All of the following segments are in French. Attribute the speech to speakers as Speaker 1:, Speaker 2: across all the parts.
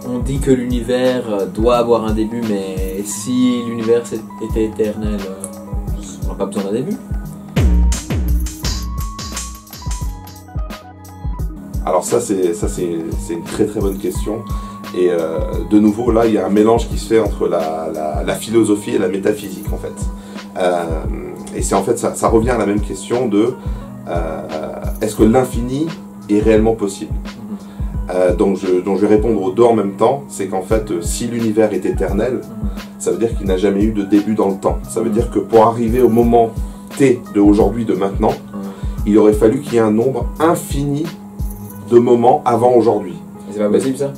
Speaker 1: On dit que l'univers doit avoir un début, mais si l'univers était éternel, on n'a pas besoin d'un début.
Speaker 2: Alors ça c'est une très très bonne question. Et de nouveau là il y a un mélange qui se fait entre la philosophie et la métaphysique en fait. Et c'est en fait ça revient à la même question de est-ce que l'infini est réellement possible? Donc je vais répondre aux deux en même temps. C'est qu'en fait si l'univers est éternel, ça veut dire qu'il n'a jamais eu de début dans le temps. Ça veut dire que pour arriver au moment T de aujourd'hui, de maintenant, il aurait fallu qu'il y ait un nombre infini de moments avant aujourd'hui.
Speaker 1: C'est pas possible ça?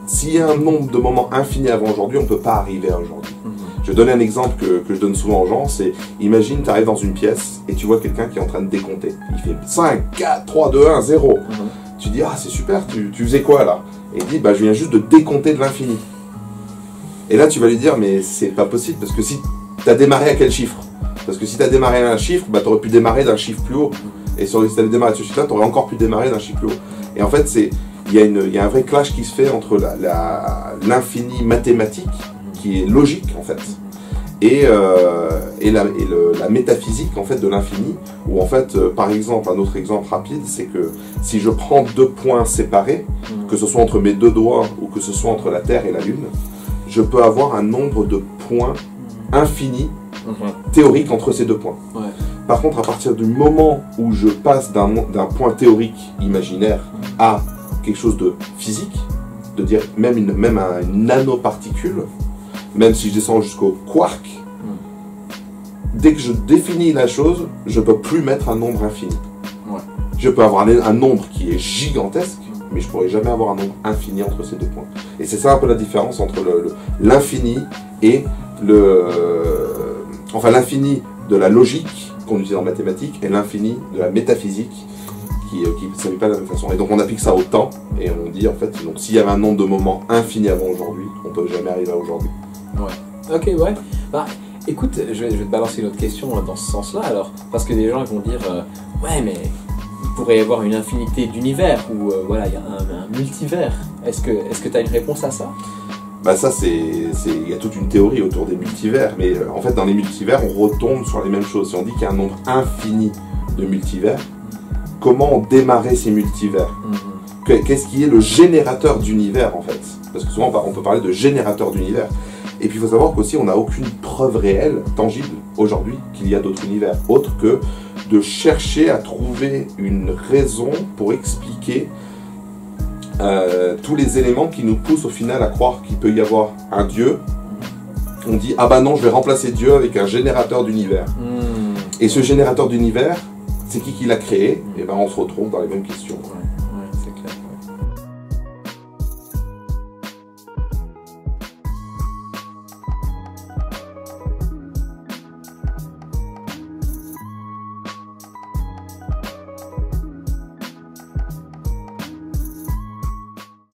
Speaker 2: S'il y a un nombre de moments infini avant aujourd'hui, on ne peut pas arriver à aujourd'hui. Je vais donner un exemple que je donne souvent aux gens, c'est imagine tu arrives dans une pièce et tu vois quelqu'un qui est en train de décompter. Il fait 5, 4, 3, 2, 1, 0. Tu dis ah c'est super, tu faisais quoi là? Et il dit bah je viens juste de décompter de l'infini. Et là tu vas lui dire mais c'est pas possible parce que si tu as démarré à quel chiffre? Parce que si tu as démarré à un chiffre, bah, tu aurais pu démarrer d'un chiffre plus haut. Et si tu avais démarré à ce chiffre-là, tu aurais encore pu démarrer d'un chiffre plus haut. Et en fait, il y a un vrai clash qui se fait entre l'infini mathématique, qui est logique en fait, et la métaphysique en fait de l'infini, où en fait, par exemple, un autre exemple rapide, c'est que si je prends deux points séparés, que ce soit entre mes deux doigts ou que ce soit entre la Terre et la Lune, je peux avoir un nombre de points infini théorique entre ces deux points.
Speaker 1: Ouais.
Speaker 2: Par contre, à partir du moment où je passe d'un point théorique imaginaire à quelque chose de physique, de dire même une nanoparticule, même si je descends jusqu'au quark, dès que je définis la chose, je ne peux plus mettre un nombre infini.
Speaker 1: Ouais.
Speaker 2: Je peux avoir un nombre qui est gigantesque, mais je ne pourrai jamais avoir un nombre infini entre ces deux points. Et c'est ça un peu la différence entre l'infini et enfin l'infini de la logique qu'on utilise en mathématiques et l'infini de la métaphysique qui ne s'applique pas de la même façon. Et donc on applique ça au temps et on dit en fait, donc s'il y avait un nombre de moments infini avant aujourd'hui, on ne peut jamais arriver à aujourd'hui.
Speaker 1: Ouais. Ok, ouais. Bah, écoute, je vais te balancer une autre question dans ce sens-là alors, parce que des gens ils vont dire ouais mais il pourrait y avoir une infinité d'univers ou voilà il y a un multivers. Est-ce que tu as une réponse à ça?
Speaker 2: Bah ça il y a toute une théorie autour des multivers, mais en fait dans les multivers on retombe sur les mêmes choses. Si on dit qu'il y a un nombre infini de multivers, comment démarrer ces multivers? Qu'est-ce qui est le générateur d'univers en fait? Parce que souvent on peut parler de générateur d'univers. Et puis il faut savoir qu'aussi on n'a aucune preuve réelle, tangible aujourd'hui qu'il y a d'autres univers, autre que de chercher à trouver une raison pour expliquer tous les éléments qui nous poussent au final à croire qu'il peut y avoir un Dieu. On dit ah bah non, je vais remplacer Dieu avec un générateur d'univers. Et ce générateur d'univers, c'est qui l'a créé? Et ben on se retrouve dans les mêmes questions.